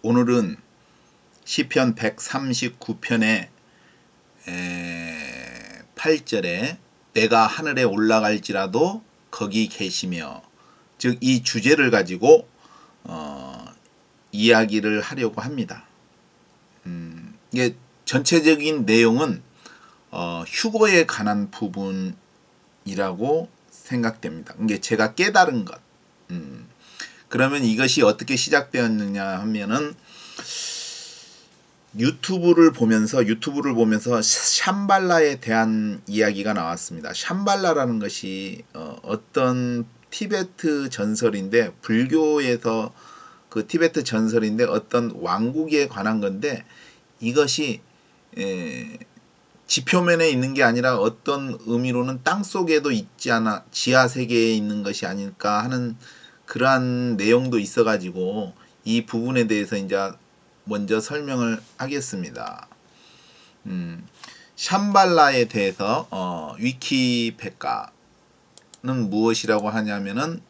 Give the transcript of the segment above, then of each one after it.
오늘은 시편 139편의 8절에 내가 하늘에 올라갈지라도 거기 계시며, 즉 이 주제를 가지고 이야기를 하려고 합니다. 이게 전체적인 내용은 휴거에 관한 부분이라고 생각됩니다. 이게 제가 깨달은 것. 그러면 이것이 어떻게 시작되었느냐 하면은 유튜브를 보면서 샴발라에 대한 이야기가 나왔습니다. 샴발라라는 것이 어떤 티베트 전설인데, 불교에서 그 티베트 전설인데 어떤 왕국에 관한 건데, 이것이 지표면에 있는 게 아니라 어떤 의미로는 땅 속에도 있지 않아 지하 세계에 있는 것이 아닐까 하는 그러한 내용도 있어가지고 이 부분에 대해서 이제 먼저 설명을 하겠습니다. 샴발라에 대해서 위키페카는 무엇이라고 하냐면은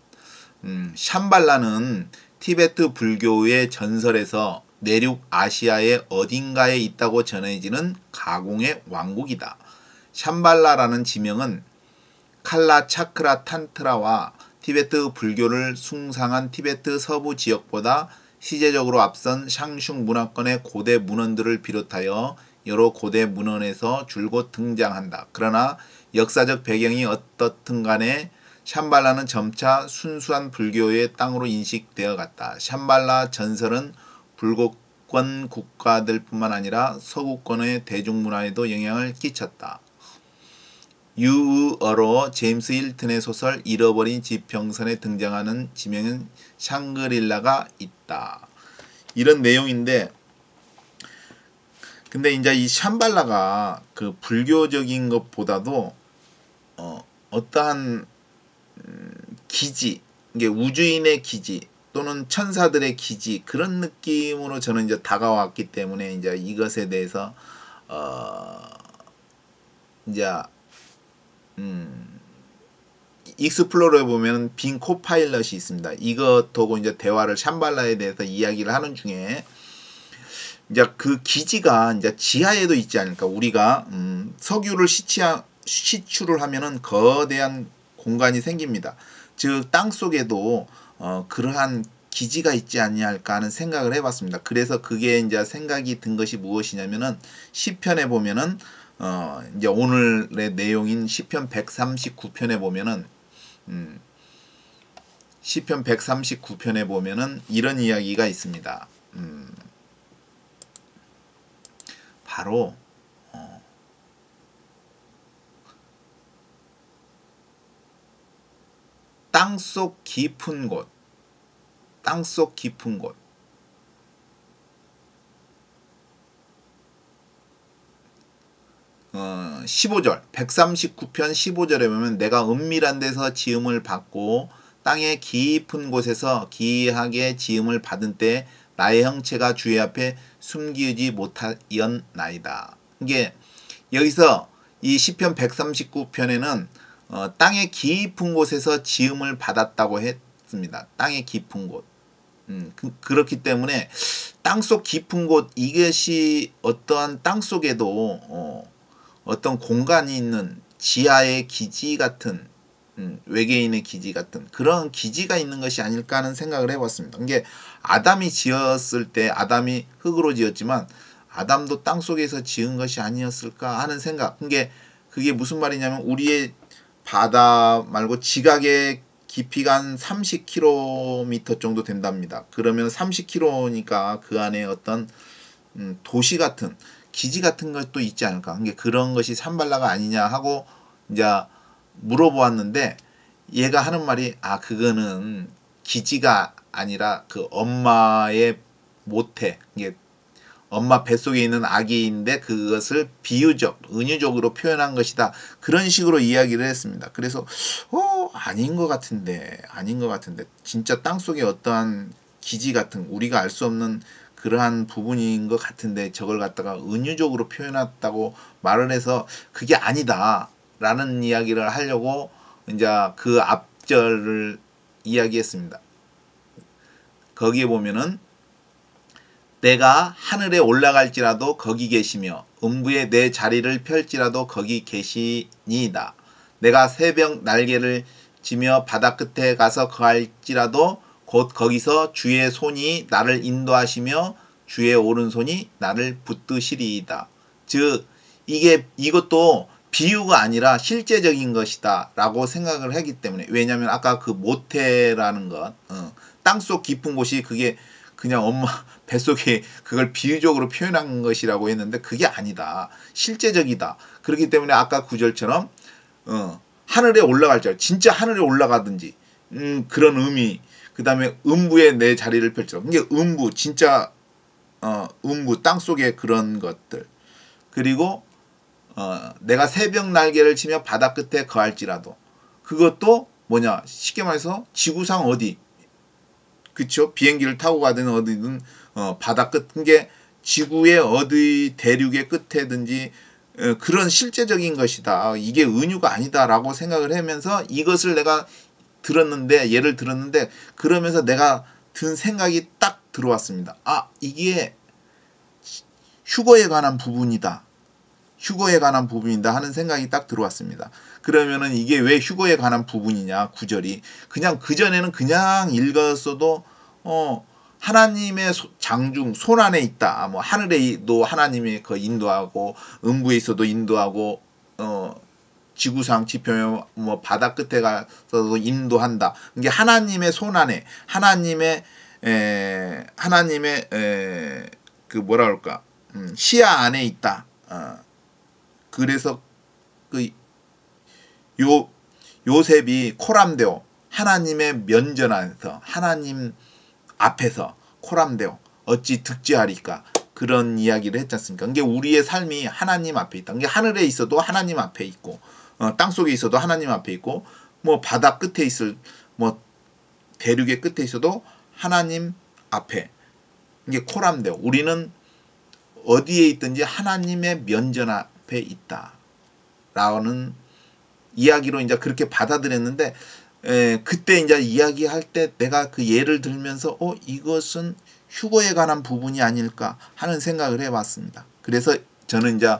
샴발라는 티베트 불교의 전설에서 내륙 아시아의 어딘가에 있다고 전해지는 가공의 왕국이다. 샴발라라는 지명은 칼라 차크라 탄트라와 티베트 불교를 숭상한 티베트 서부 지역보다 시대적으로 앞선 샹슝 문화권의 고대 문헌들을 비롯하여 여러 고대 문헌에서 줄곧 등장한다. 그러나 역사적 배경이 어떻든 간에 샴발라는 점차 순수한 불교의 땅으로 인식되어 갔다. 샴발라 전설은 불교권 국가들뿐만 아니라 서구권의 대중문화에도 영향을 끼쳤다. 유어로 제임스 힐튼의 소설 잃어버린 지평선에 등장하는 지명은 샹그릴라가 있다. 이런 내용인데, 근데 이제 이 샴발라가 그 불교적인 것보다도 어떠한 기지, 이게 우주인의 기지 또는 천사들의 기지, 그런 느낌으로 저는 이제 다가왔기 때문에 이제 이것에 대해서 이제 익스플로러에 보면 빈 코파일럿이 있습니다. 이것하고 이제 대화를 샴발라에 대해서 이야기를 하는 중에 이제 그 기지가 이제 지하에도 있지 않을까. 우리가 석유를 시추를 하면은 거대한 공간이 생깁니다. 즉 땅 속에도 그러한 기지가 있지 않을까 하는 생각을 해봤습니다. 그래서 그게 이제 생각이 든 것이 무엇이냐면은 시편에 보면은 이제 오늘의 내용인 시편 139편에 보면은 시편 139편에 보면은 이런 이야기가 있습니다. 바로 땅속 깊은 곳, 땅속 깊은 곳. 15절, 139편 15절에 보면 내가 은밀한 데서 지음을 받고 땅의 깊은 곳에서 기이하게 지음을 받은 때 나의 형체가 주의 앞에 숨기지 못하였나이다. 이게 여기서 이 시편 139편에는 땅의 깊은 곳에서 지음을 받았다고 했습니다. 땅의 깊은 곳. 그렇기 때문에 땅속 깊은 곳, 이것이 어떠한 땅속에도 어떤 공간이 있는 지하의 기지 같은, 외계인의 기지 같은 그런 기지가 있는 것이 아닐까 하는 생각을 해봤습니다. 이게 아담이 지었을 때, 아담이 흙으로 지었지만 아담도 땅속에서 지은 것이 아니었을까 하는 생각. 그게 무슨 말이냐면, 우리의 바다 말고 지각의 깊이가 한 30km 정도 된답니다. 그러면 30km니까 그 안에 어떤 도시 같은, 기지 같은 것도 있지 않을까. 그런 것이 샴발라가 아니냐 하고 이제 물어보았는데, 얘가 하는 말이 그거는 기지가 아니라 그 엄마의 모태, 이게 엄마 뱃속에 있는 아기인데 그것을 비유적, 은유적으로 표현한 것이다. 그런 식으로 이야기를 했습니다. 그래서 아닌 것 같은데 진짜 땅속에 어떠한 기지 같은, 우리가 알 수 없는 그러한 부분인 것 같은데 저걸 갖다가 은유적으로 표현했다고 말을 해서 그게 아니다 라는 이야기를 하려고 이제 그 앞절을 이야기했습니다. 거기에 보면은 내가 하늘에 올라갈지라도 거기 계시며 음부에 내 자리를 펼지라도 거기 계시니이다. 내가 새벽 날개를 지며 바다 끝에 가서 거할지라도 곧 거기서 주의 손이 나를 인도하시며 주의 오른손이 나를 붙드시리이다. 즉 이것도 비유가 아니라 실제적인 것이다 라고 생각을 하기 때문에, 왜냐하면 아까 그 모태라는 것, 땅속 깊은 곳이 그게 그냥 엄마 뱃속에 그걸 비유적으로 표현한 것이라고 했는데 그게 아니다. 실제적이다. 그렇기 때문에 아까 구절처럼 하늘에 올라갈 줄, 진짜 하늘에 올라가든지 그런 의미. 그 다음에 음부에 내 자리를 펼쳐. 이게 음부, 진짜 음부, 땅속의 그런 것들. 그리고 내가 새벽 날개를 치며 바다 끝에 거할지라도, 그것도 뭐냐, 쉽게 말해서 지구상 어디, 그쵸? 비행기를 타고 가든 어디든 바다 끝, 게 지구의 어디 대륙의 끝에든지 그런 실제적인 것이다. 이게 은유가 아니다라고 생각을 하면서 이것을 내가 들었는데, 예를 들었는데, 그러면서 내가 든 생각이 딱 들어왔습니다. 아, 이게 휴거에 관한 부분이다. 휴거에 관한 부분이다 하는 생각이 딱 들어왔습니다. 그러면은 이게 왜 휴거에 관한 부분이냐, 구절이. 그냥 그전에는 그냥 읽었어도 하나님의 장중 손 안에 있다. 뭐 하늘에도 하나님이 그 인도하고 음부에 있어도 인도하고 지구상 지표면 뭐 바다 끝에 가서도 인도한다. 이게 하나님의 손 안에, 하나님의 그 뭐라 그럴까, 시야 안에 있다. 그래서 그 요셉이 코람데오, 하나님의 면전 안에서, 하나님 앞에서 코람데오 어찌 득지하리까, 그런 이야기를 했지 않습니까? 이게 우리의 삶이 하나님 앞에 있다. 이게 하늘에 있어도 하나님 앞에 있고, 땅 속에 있어도 하나님 앞에 있고, 뭐 바다 끝에 있을, 뭐 대륙의 끝에 있어도 하나님 앞에. 이게 코람데오. 우리는 어디에 있든지 하나님의 면전 앞에 있다. 라는 이야기로 이제 그렇게 받아들였는데, 그때 이제 이야기할 때 내가 그 예를 들면서 이것은 휴거에 관한 부분이 아닐까 하는 생각을 해봤습니다. 그래서 저는 이제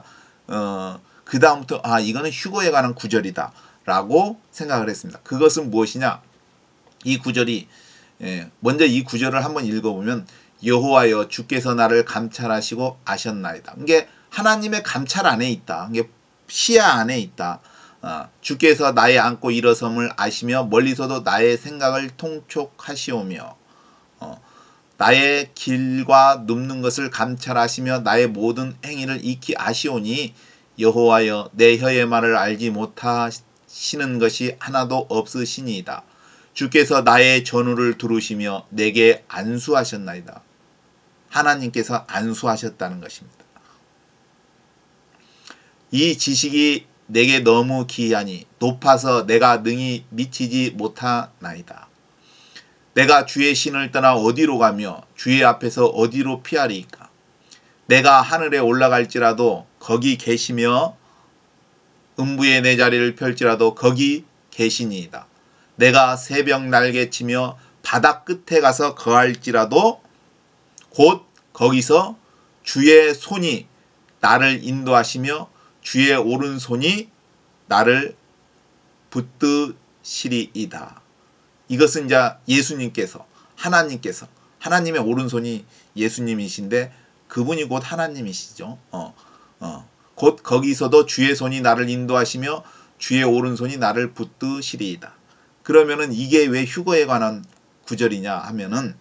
그 다음부터 이거는 휴거에 관한 구절이다 라고 생각을 했습니다. 그것은 무엇이냐, 이 구절이 먼저 이 구절을 한번 읽어보면, 여호와여 주께서 나를 감찰하시고 아셨나이다. 이게 하나님의 감찰 안에 있다. 이게 시야 안에 있다. 주께서 나의 앉고 일어섬을 아시며 멀리서도 나의 생각을 통촉하시오며 나의 길과 눕는 것을 감찰하시며 나의 모든 행위를 익히 아시오니 여호와여 내 혀의 말을 알지 못하시는 것이 하나도 없으시니이다. 주께서 나의 전우를 두루시며 내게 안수하셨나이다. 하나님께서 안수하셨다는 것입니다. 이 지식이 내게 너무 기이하니 높아서 내가 능히 미치지 못하나이다. 내가 주의 신을 떠나 어디로 가며 주의 앞에서 어디로 피하리이까. 내가 하늘에 올라갈지라도 거기 계시며 음부에 내 자리를 펼지라도 거기 계시니이다. 내가 새벽 날개치며 바다 끝에 가서 거할지라도 곧 거기서 주의 손이 나를 인도하시며 주의 오른손이 나를 붙드시리이다. 이것은 이제 예수님께서, 하나님께서, 하나님의 오른손이 예수님이신데 그분이 곧 하나님이시죠. 곧 거기서도 주의 손이 나를 인도하시며 주의 오른손이 나를 붙드시리이다. 그러면은 이게 왜 휴거에 관한 구절이냐 하면은,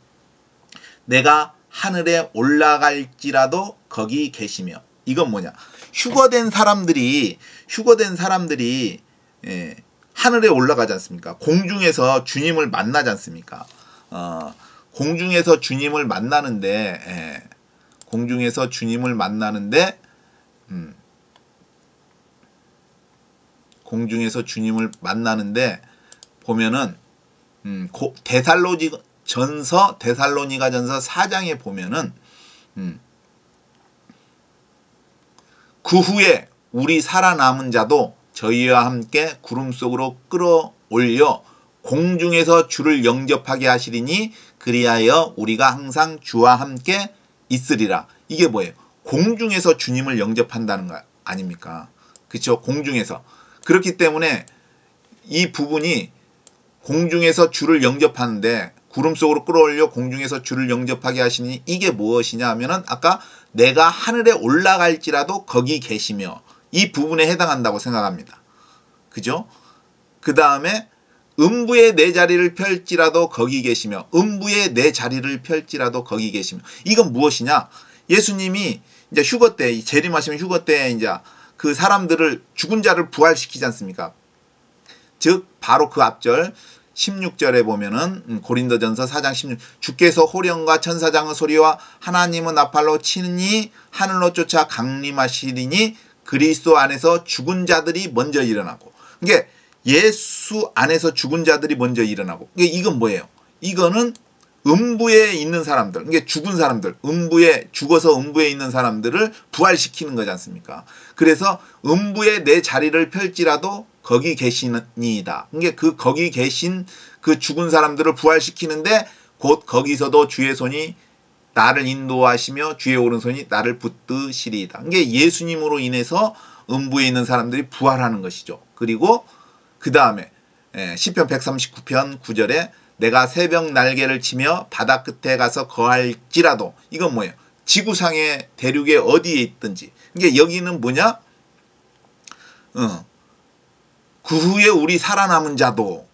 내가 하늘에 올라갈지라도 거기 계시며, 이건 뭐냐, 휴거된 사람들이 하늘에 올라가지 않습니까? 공중에서 주님을 만나지 않습니까? 공중에서 주님을 만나는데, 보면은 데살로니가 전서 4장에 보면은 그 후에 우리 살아남은 자도 저희와 함께 구름 속으로 끌어올려 공중에서 주를 영접하게 하시리니 그리하여 우리가 항상 주와 함께 있으리라. 이게 뭐예요? 공중에서 주님을 영접한다는 거 아닙니까? 그렇죠? 공중에서. 그렇기 때문에 이 부분이 공중에서 주를 영접하는데 구름 속으로 끌어올려 공중에서 주를 영접하게 하시니 이게 무엇이냐 하면은 아까 내가 하늘에 올라갈지라도 거기 계시며 이 부분에 해당한다고 생각합니다. 그죠? 그 다음에 음부에 내 자리를 펼지라도 거기 계시며 음부에 내 자리를 펼지라도 거기 계시며 이건 무엇이냐? 예수님이 이제 휴거 때 재림하시면 휴거 때 이제 그 사람들을 죽은 자를 부활시키지 않습니까? 즉 바로 그 앞절 16절에 보면은 고린도전서 4장 16 주께서 호령과 천사장의 소리와 하나님은 나팔로 치니 하늘로 쫓아 강림하시리니 그리스도 안에서 죽은 자들이 먼저 일어나고 이게 예수 안에서 죽은 자들이 먼저 일어나고 이건 뭐예요? 이거는 음부에 있는 사람들, 이게 죽은 사람들, 음부에 죽어서 음부에 있는 사람들을 부활시키는 거지 않습니까? 그래서 음부에 내 자리를 펼지라도 거기 계시니이다. 이게 그 거기 계신 그 죽은 사람들을 부활시키는데 곧 거기서도 주의 손이 나를 인도하시며 주의 오른손이 나를 붙드시리이다. 이게 예수님으로 인해서 음부에 있는 사람들이 부활하는 것이죠. 그리고 그 다음에 시편 139편 9절에 내가 새벽 날개를 치며 바다 끝에 가서 거할지라도 이건 뭐예요? 지구상의 대륙에 어디에 있든지 이게 여기는 뭐냐? 그 후에 우리 살아남은 자도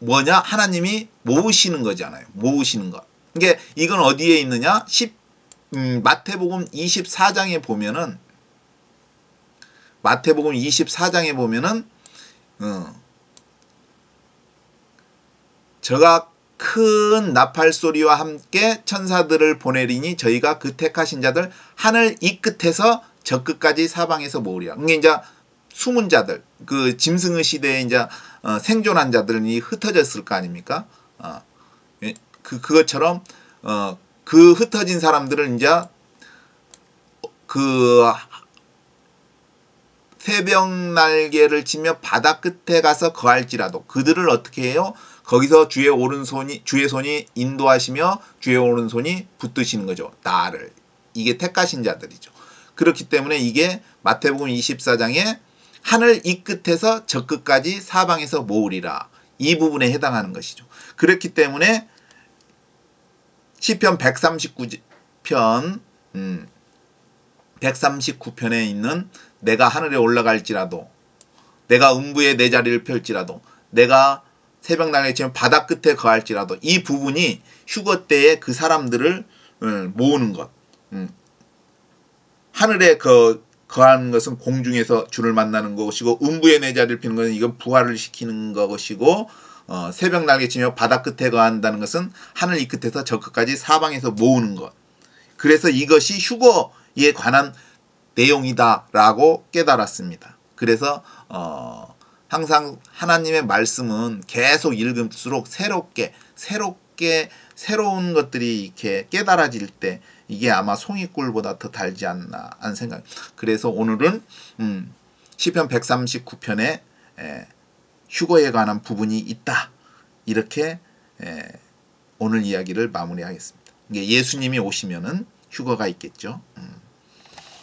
뭐냐? 하나님이 모으시는 거잖아요. 모으시는 것. 이게 이건 어디에 있느냐? 마태복음 24장에 보면은 저가 큰 나팔 소리와 함께 천사들을 보내리니 저희가 그 택하신 자들 하늘 이 끝에서 저 끝까지 사방에서 모으리라. 이게 이제 숨은 자들, 그 짐승의 시대에 이제 생존한 자들이 흩어졌을 거 아닙니까? 그것처럼 그 흩어진 사람들을 이제 그 새벽 날개를 치며 바다 끝에 가서 거할지라도 그들을 어떻게 해요? 거기서 주의 손이 인도하시며 주의 오른손이 붙드시는 거죠. 나를. 이게 택하신 자들이죠. 그렇기 때문에 이게 마태복음 24장에 하늘 이 끝에서 저 끝까지 사방에서 모으리라. 이 부분에 해당하는 것이죠. 그렇기 때문에 시편 139편 139편에 있는 내가 하늘에 올라갈지라도 내가 음부에 내 자리를 펼지라도 내가 새벽 날개 치면 바다 끝에 거할지라도 이 부분이 휴거 때에 그 사람들을 모으는 것. 하늘에 거하는 것은 공중에서 주를 만나는 것이고 음부에 내 자리를 피는 것은 이건 부활을 시키는 것이고 새벽 날개 치며 바다 끝에 거한다는 것은 하늘 이 끝에서 저 끝까지 사방에서 모으는 것. 그래서 이것이 휴거에 관한 내용이다라고 깨달았습니다. 그래서 항상 하나님의 말씀은 계속 읽을수록 새로운 것들이 이렇게 깨달아질 때 이게 아마 송이꿀보다 더 달지 않나 하는 생각. 그래서 오늘은 시편 139편에 휴거에 관한 부분이 있다. 이렇게 오늘 이야기를 마무리하겠습니다. 이게 예수님이 오시면은 휴거가 있겠죠.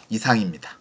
이상입니다.